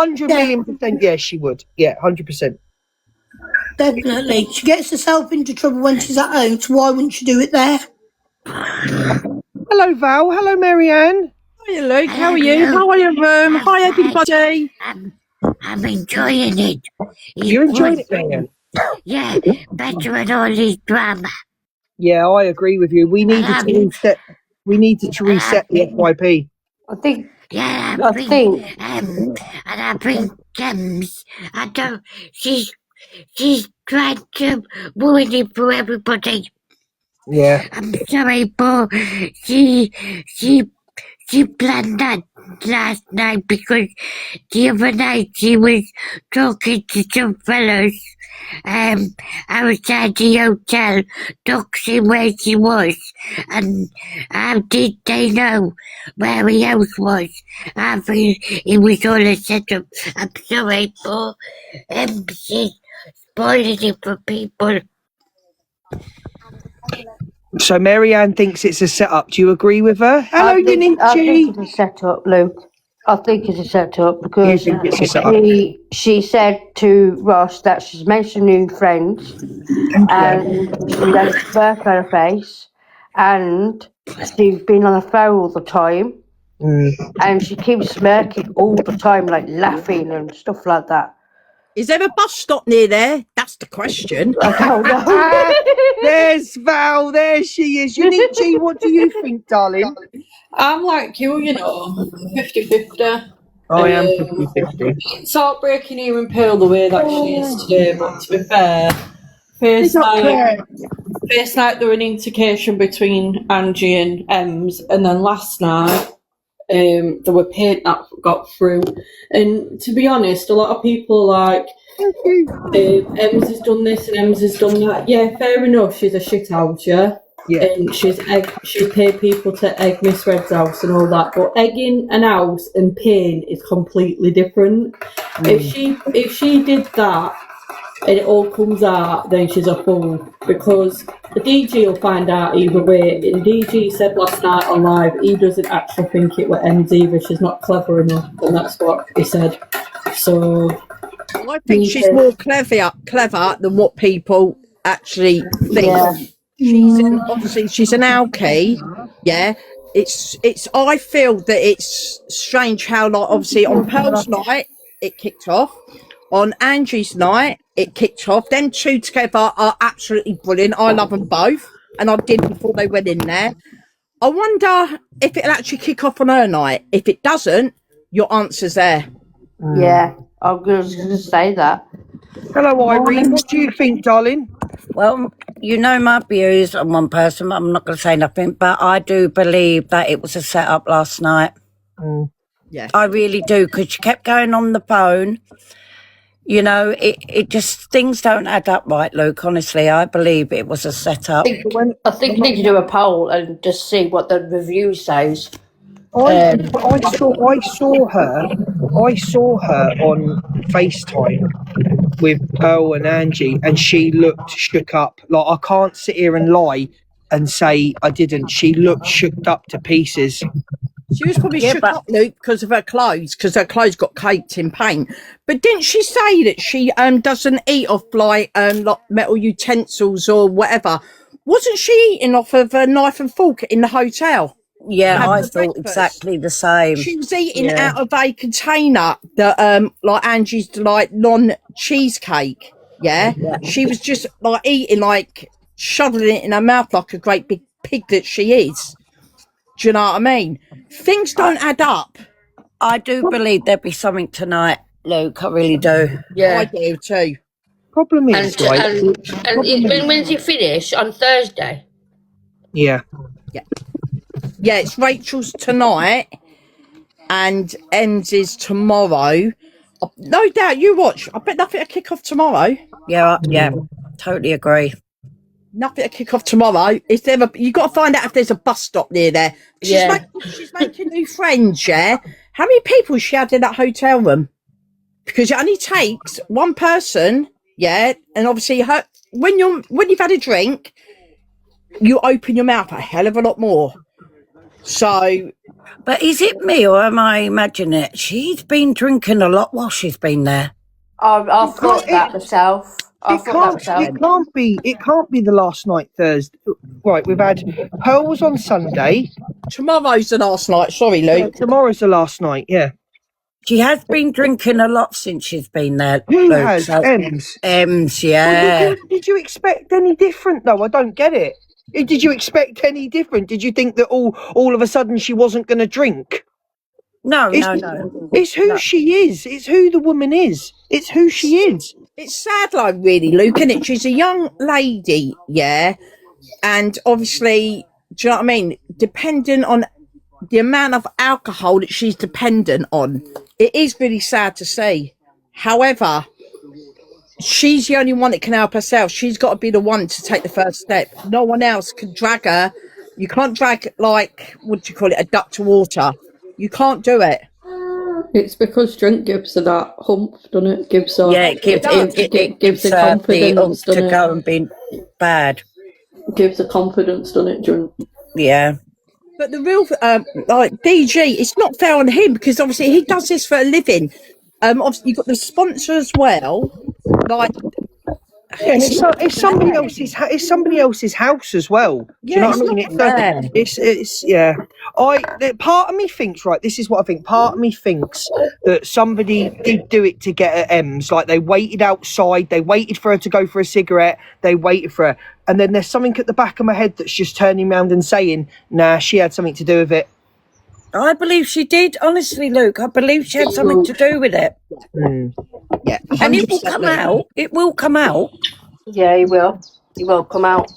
100,000,000%, yes, she would. Yeah, 100%. Definitely. She gets herself into trouble when she's at home, so why wouldn't she do it there? Hello, Val. Hello, Marianne. Hi, Luke. How are you? How are you, Hi, everybody. I'm enjoying it. You're enjoying it, Marianne? Yeah, better than all this drama. Yeah, I agree with you. We needed to reset. We needed to reset the FYP. I think. Yeah, I think. and I think I don't. She's trying to ruin it for everybody. Yeah. I'm sorry, but she planned that last night because the other night she was talking to some fellas outside the hotel, doxing where she was, and how did they know where the house was? I think it was all a setup. I'm sorry, but she's spoiling it for people. So Marianne thinks it's a setup. Do you agree with her? Hello, I think Unichi. it's a setup, Luke. I think it's a setup because You think it's a setup? she said to Ross that she's made some new friends and she has a smirk on her face and she's been on the phone all the time and she keeps smirking all the time, like laughing and stuff like that. Is there a bus stop near there? That's the question. I don't know. There's Val. There she is. Unichi, what do you think, darling? I'm like you, 50-50. I am 50-50. It's heartbreaking hearing Pearl the way that she is today, but to be fair, first night there was an indication between Angie and Ems, and then last night there were paint that got through. And to be honest, a lot of people are like, Ems has done this and Ems has done that. Yeah, fair enough, she's a shit house, yeah? And she's paid people to egg Miss Red's house and all that, but egging an house and paying is completely different. If she did that and it all comes out, then she's a fool, because the DG will find out either way. And DG said last night on live he doesn't actually think it were Ems either. She's not clever enough, and that's what he said. So I think she's more clever than what people actually think. Yeah. She's an alky, yeah. I feel that it's strange how, like, obviously on Pearl's night it kicked off, on Angie's night it kicked off. Them two together are absolutely brilliant. I love them both, and I did before they went in there. I wonder if it'll actually kick off on her night. If it doesn't, your answer's there. Yeah, I was going to say that. Hello, Irene. What do you think, darling? Well, you know my views on one person. I'm not going to say nothing, but I do believe that it was a setup last night. Yeah, I really do, because she kept going on the phone. You know, it just, things don't add up right, Luke. Honestly, I believe it was a setup. I think you need to do a poll and just see what the review says. I saw her on FaceTime with Pearl and Angie, and she looked shook up. Like, I can't sit here and lie and say I didn't. She looked shook up to pieces. she was probably shook up, Luke, because of her clothes got caked in paint. But didn't she say that she doesn't eat off like metal utensils or whatever? Wasn't she eating off of a knife and fork in the hotel? Yeah, I thought exactly the same. She was eating out of a container that like Angie's like non-cheesecake. Yeah? She was just like eating, like shoveling it in her mouth like a great big pig that she is. Do you know what I mean? Things don't add up. I do believe there'd be something tonight, Luke. I really do. Yeah, I do too. Problem is, when's it finish? On Thursday? Yeah, it's Rachel's tonight and Ems is tomorrow. No doubt you watch. I bet nothing will kick off tomorrow. Yeah, totally agree. Nothing to kick off tomorrow. Is there you got to find out if there's a bus stop near there. She's making new friends, yeah? How many people she had in that hotel room? Because it only takes one person, yeah? And obviously when you've had a drink, you open your mouth a hell of a lot more. So, But is it me or am I imagining it? She's been drinking a lot while she's been there. I thought that myself. I It thought that myself. can't be. It can't be the last night Thursday. Right, we've had Pearl was on Sunday. tomorrow's the last night. Sorry, Luke. Tomorrow's the last night. Yeah. She has been drinking a lot since she's been there. Who Luke, has so- Ems? Ems, Well, yeah. did you expect any different though? I don't get it. Did you expect any different? Did you think that all of a sudden she wasn't going to drink? No. It's who she is. It's who the woman is. It's who she is. It's sad, like, really, Luke, isn't it? She's a young lady, yeah, and obviously, do you know what I mean? Dependent on the amount of alcohol that she's dependent on, it is really sad to see. However, she's the only one that can help herself. She's got to be the one to take the first step. No one else can drag her. You can't drag, like, what do you call it, a duck to water. You can't do it. It's because drink gives her that hump, doesn't it? Gives her, Yeah, it gives her her confidence, the oomph doesn't to it? go and be bad. Gives her confidence, doesn't it, drink? Yeah. But the real, like, DG, it's not fair on him because obviously he does this for a living. Obviously you've got the sponsor as well. Like, Yeah, it's somebody else's. It's somebody else's house as well. Do you know what I mean? It's yeah. Part of me thinks, right. This is what I think. Part of me thinks that somebody did do it to get at Ems. Like they waited outside. They waited for her to go for a cigarette. They waited for her, and then there's something at the back of my head that's just turning around and saying, "Nah, she had something to do with it." I believe she did, honestly, Luke. I believe she had something to do with it. yeah, And it will 100% come Luke. out. It will come out. Yeah, he will. He will come out.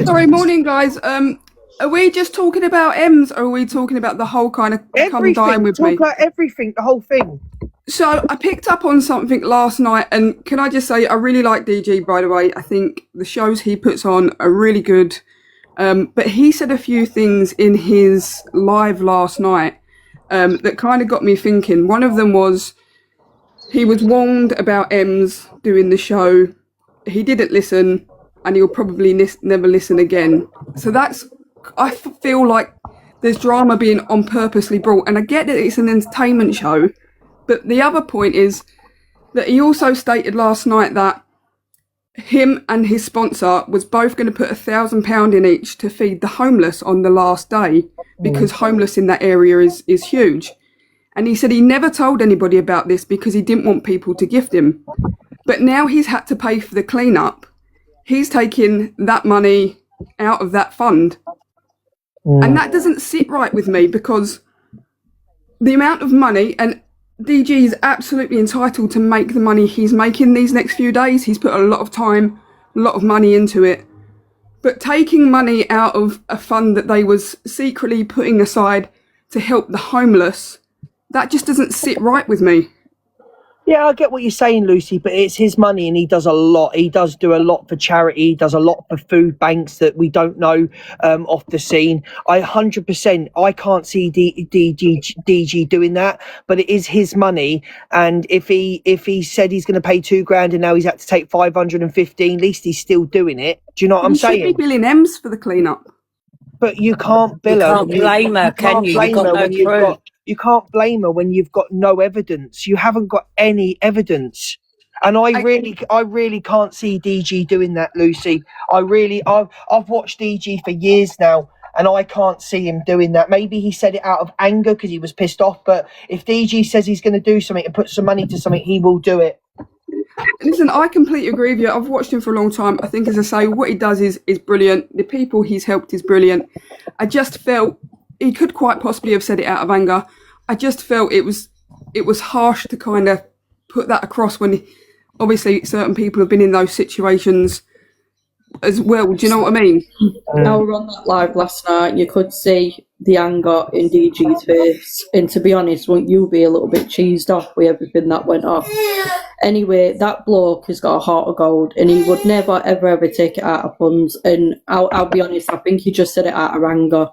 Sorry, morning, guys. Are we just talking about Ems, or are we talking about the whole kind of come dine with Talk me? about everything. The whole thing. So I picked up on something last night, and can I just say I really like DG. By the way, I think the shows he puts on are really good. But he said a few things in his live last night that kind of got me thinking. One of them was he was warned about Ems doing the show. He didn't listen, and he'll probably never listen again. So I feel like there's drama being on purposely brought, and I get that it's an entertainment show, but the other point is that he also stated last night that him and his sponsor was both going to put £1,000 in each to feed the homeless on the last day, because homeless in that area is huge. And he said he never told anybody about this because he didn't want people to gift him. But now he's had to pay for the cleanup. He's taking that money out of that fund. And that doesn't sit right with me, because the amount of money, and DG is absolutely entitled to make the money he's making these next few days. He's put a lot of time, a lot of money into it. But taking money out of a fund that they was secretly putting aside to help the homeless, that just doesn't sit right with me. Yeah, I get what you're saying, Lucy, but it's his money and he does a lot. He does do a lot for charity. He does a lot for food banks that we don't know off the scene. 100%, I can't see DG doing that, but it is his money. And if he said he's going to pay $2,000 and now he's had to take 515, at least he's still doing it. Do you know what I'm He should saying? be billing Ems for the cleanup. But you can't bill her. can't blame her, can you? You've got no proof. You can't blame her when you've got no evidence. You haven't got any evidence. And I really can't see DG doing that, Lucy. I've watched DG for years now, and I can't see him doing that. Maybe he said it out of anger because he was pissed off, but if DG says he's going to do something and put some money to something, he will do it. Listen, I completely agree with you. I've watched him for a long time. I think, as I say, what he does is brilliant. The people he's helped is brilliant. I just felt he could quite possibly have said it out of anger. I just felt it was harsh to kind of put that across when obviously certain people have been in those situations as well. Do you know what I mean? Now we're on that live last night, you could see the anger in DG's face, and to be honest, won't you be a little bit cheesed off with everything that went off? Anyway, that bloke has got a heart of gold, and he would never ever take it out of funds. And I'll be honest, I think he just said it out of anger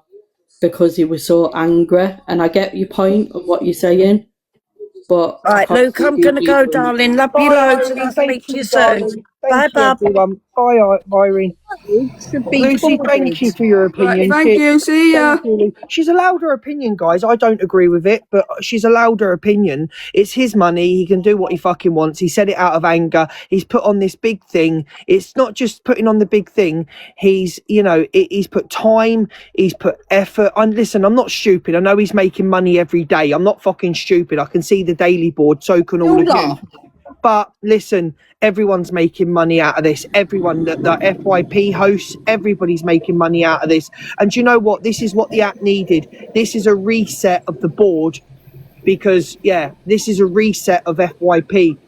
because he was so angry. And I get your point of what you're saying, but Right, Luke, I'm going to go, darling. Love you loads, and I'll speak to you soon. Bye, Thank you, Bob. everyone. Bye, Irene. Should be Lucy, thank you for your Right, opinion. thank you. See ya. Thank you, Lu- She's allowed her opinion, guys. I don't agree with it, but she's allowed her opinion. It's his money. He can do what he fucking wants. He said it out of anger. He's put on this big thing. It's not just putting on the big thing. He's, he's put time. He's put effort. And listen, I'm not stupid. I know he's making money every day. I'm not fucking stupid. I can see the Daily Board. So can all of you. But listen, everyone's making money out of this. Everyone, the FYP hosts, everybody's making money out of this. And do you know what? This is what the app needed. This is a reset of the board because, this is a reset of FYP.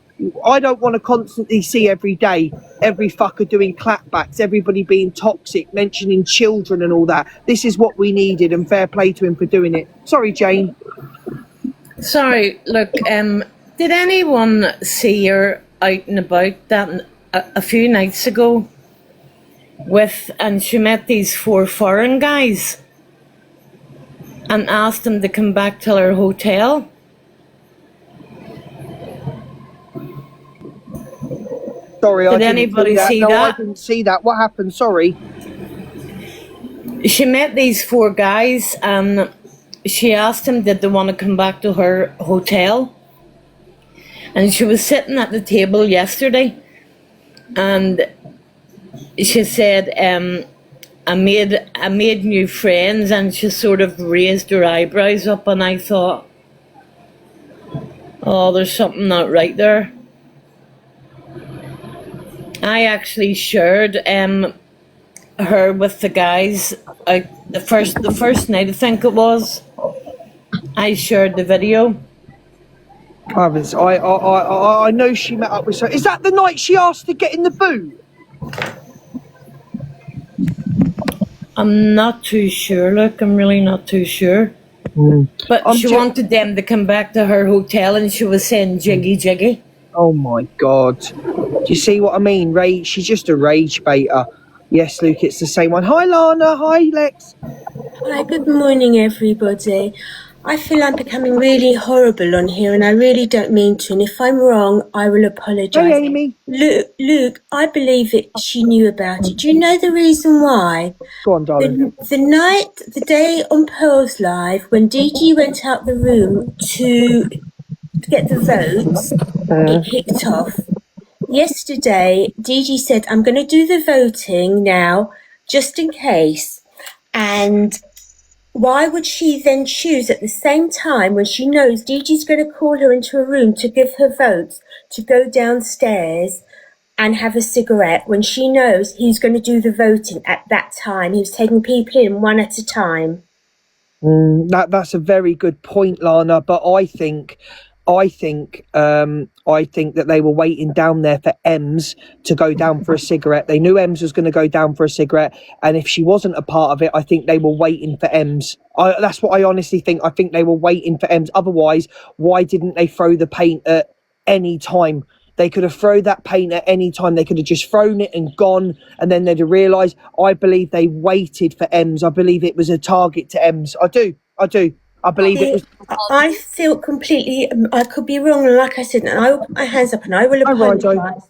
I don't want to constantly see every day, every fucker doing clapbacks, everybody being toxic, mentioning children and all that. This is what we needed, and fair play to him for doing it. Sorry, Jane. Sorry, look, did anyone see her out and about that a few nights ago and she met these 4 foreign guys and asked them to come back to her hotel? Sorry, Did anybody see No, that? I didn't see that. What happened? Sorry. She met these 4 guys and she asked them did they want to come back to her hotel. And she was sitting at the table yesterday and she said, I made new friends, and she sort of raised her eyebrows up, and I thought, oh, there's something not right there. I actually shared her with the guys the first night, I think it was. I shared the video. I know she met up with her. Is that the night she asked to get in the boot? I'm not too sure, look, I'm really not too sure. But she wanted them to come back to her hotel and she was saying jiggy jiggy. Oh my God. Do you see what I mean? She's just a rage baiter. Yes, Luke, it's the same one. Hi, Lana. Hi, Lex. Hi, good morning, everybody. I feel I'm becoming really horrible on here, and I really don't mean to. And if I'm wrong, I will apologise. Hey, Amy. Luke, I believe she knew about it. Do you know the reason why? Go on, darling. The day on Pearl's Live, when DG went out the room to get the votes, it kicked off. Yesterday, DG said, I'm going to do the voting now, just in case. And why would she then choose at the same time, when she knows DG's going to call her into a room to give her votes, to go downstairs and have a cigarette, when she knows he's going to do the voting at that time? He was taking people in one at a time. That's a very good point, Lana. But I think that they were waiting down there for Ems to go down for a cigarette. They knew Ems was going to go down for a cigarette, and if she wasn't a part of it, I think they were waiting for Ems. That's what I honestly think. I think they were waiting for Ems. Otherwise, why didn't they throw the paint at any time? They could have thrown that paint at any time. They could have just thrown it and gone, and then they'd have realised. I believe they waited for Ems. I believe it was a target to Ems. I do. I believe it was. I feel completely, I could be wrong, and like I said, and I will put my hands up and I will apologise.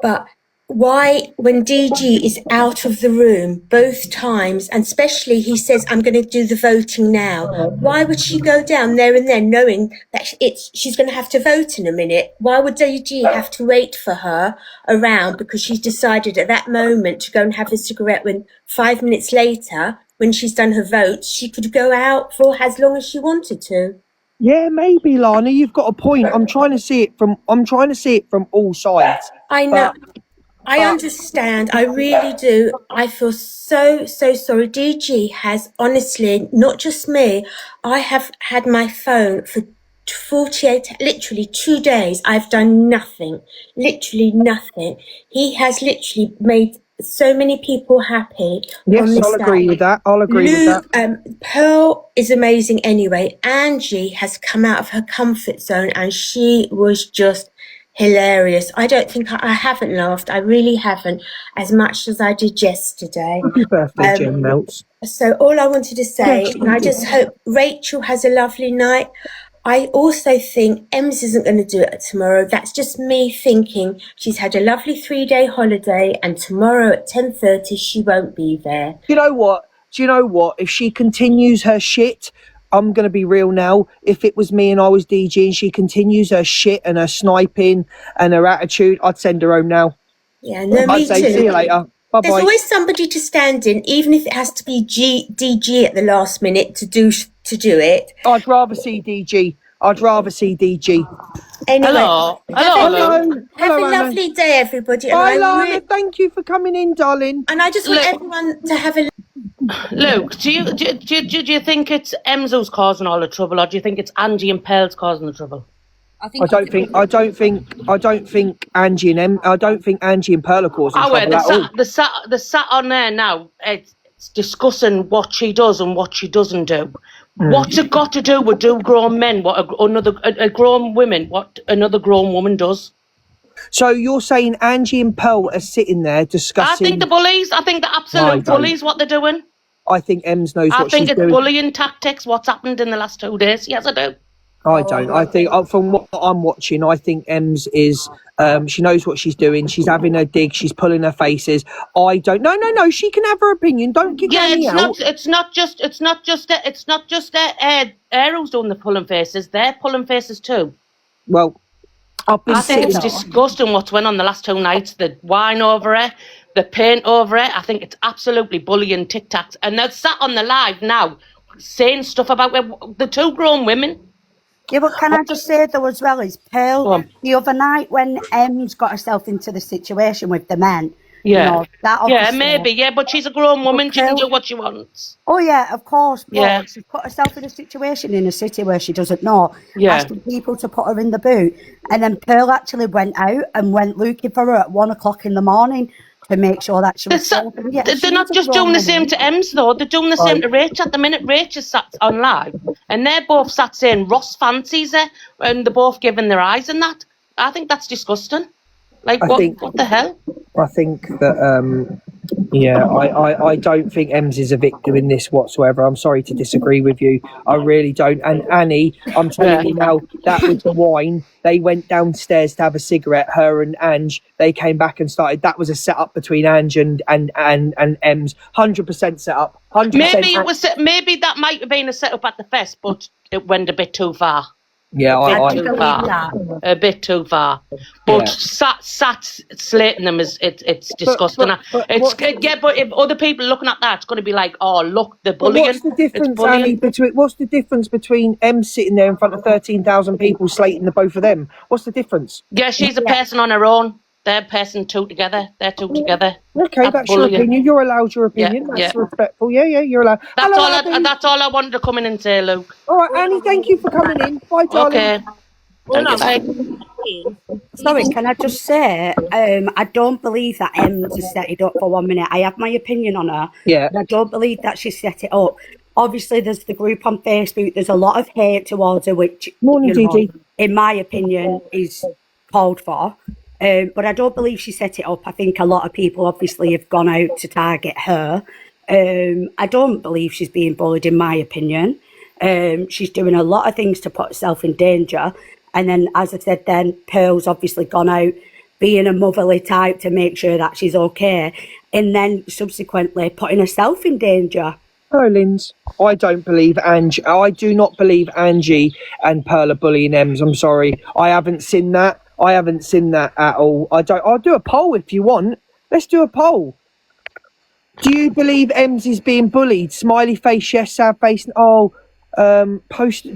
But why, when DG is out of the room both times, and especially he says, I'm going to do the voting now, why would she go down there and then knowing that she's going to have to vote in a minute? Why would DG have to wait for her around because she's decided at that moment to go and have a cigarette, when 5 minutes later, when she's done her vote, she could go out for as long as she wanted to? Yeah, maybe, Lana, you've got a point. I'm trying to see it from all sides. I know. I understand. I really do. I feel so sorry. DG has, honestly, not just me. I have had my phone for literally 2 days. I've done nothing. Literally nothing. He has literally made so many people happy. Yes, I'll agree with that. Pearl is amazing anyway. Angie has come out of her comfort zone, and she was just hilarious. I don't think I haven't laughed. I really haven't, as much as I did yesterday. Happy birthday, Jen Melts. So all I wanted to say, and I just hope Rachel has a lovely night. I also think Ems isn't going to do it tomorrow. That's just me thinking. She's had a lovely 3-day holiday, and tomorrow at 10:30 she won't be there. Do you know what? If she continues her shit, I'm going to be real now. If it was me and I was DG and she continues her shit and her sniping and her attitude, I'd send her home now. Yeah, no, me I'd say, too. see you later. There's Bye-bye. always somebody to stand in, even if it has to be DG at the last minute to do it. I'd rather see DG. Anyway, Hello, Luke. have Hello, a Anna. lovely day, everybody. Bye, And Lana. Thank you for coming in, darling. I just want Look. everyone to have a Luke, do you think it's Ems who's causing all the trouble, or do you think it's Angie and Pearl's causing the trouble? I don't think Angie and Pearl are causing trouble at all. The sat on there now. It's discussing what she does and what she doesn't do. What's it got to do with grown men? What a grown women? What another grown woman does? So you're saying Angie and Pearl are sitting there discussing? I think the bullies. I think the absolute bullies. What they're doing. I think Ems knows what she's doing. I think it's bullying tactics. What's happened in the last 2 days? Yes, I do. I don't. I think from what I'm watching, I think Ems is. She knows what she's doing. She's having her dig. She's pulling her faces. I don't. No. She can have her opinion. Don't kick me out. It's not just Arrow's doing the pulling faces. They're pulling faces too. Well, I've been I think it's disgusting what's went on the last 2 nights. The wine over it, the paint over it. I think it's absolutely bullying tic-tacs. And they're sat on the live now saying stuff about the 2 grown women. Yeah, but can I just say though as well, is Pearl, the other night when Ems got herself into the situation with the men, Yeah. you know, that Yeah, obviously, maybe, yeah, but she's a grown woman, she can do what she wants. oh yeah, of course, but Yeah. she's put herself in a situation in a city where she doesn't know, Yeah. asking people to put her in the boot, and then Pearl actually went out and went looking for her at 1 o'clock in the morning to make sure that she was safe. And yeah, They're not just doing the same to Ems though, they're doing the same to Rach at the minute. Rach is sat on live and they're both sat saying Ross fancies her and they're both giving their eyes and that. I think that's disgusting. Like, what the hell? I think that, I don't think Ems is a victim in this whatsoever. I'm sorry to disagree with you. I really don't. And Annie, I'm telling you now, that with the wine, they went downstairs to have a cigarette, her and Ange. They came back and started. That was a set-up between Ange and Ems. 100% set-up. 100%. Maybe that might have been a set-up at the fest, but it went a bit too far. Yeah, a bit too far. But sat slating them it's disgusting. But if other people looking at that, it's going to be like, oh look, the bullying. What's the difference, Annie, what's the difference between Em sitting there in front of 13,000 people slating the both of them? What's the difference? Yeah, she's a person on her own. They're person two together. They're two together. Okay, that's your opinion. You're allowed your opinion. That's respectful. Yeah, you're allowed. That's all I wanted to come in and say, Luke. All right, Annie, thank you for coming in. Bye, darling. Okay. Sorry, can I just say, I don't believe that Ems has set it up for 1 minute. I have my opinion on her. Yeah. But I don't believe that she set it up. Obviously, there's the group on Facebook. There's a lot of hate towards her, which, in my opinion, is called for. But I don't believe she set it up. I think a lot of people obviously have gone out to target her. I don't believe she's being bullied, in my opinion. She's doing a lot of things to put herself in danger. And then, as I said, then Pearl's obviously gone out being a motherly type to make sure that she's okay. And then subsequently putting herself in danger. Hello, Linz. I don't believe Angie. I do not believe Angie and Pearl are bullying Ems. I'm sorry. I haven't seen that. At all. I'll do a poll if you want. Let's do a poll. Do you believe Ems is being bullied? Smiley face, yes. Sad face. Oh, post.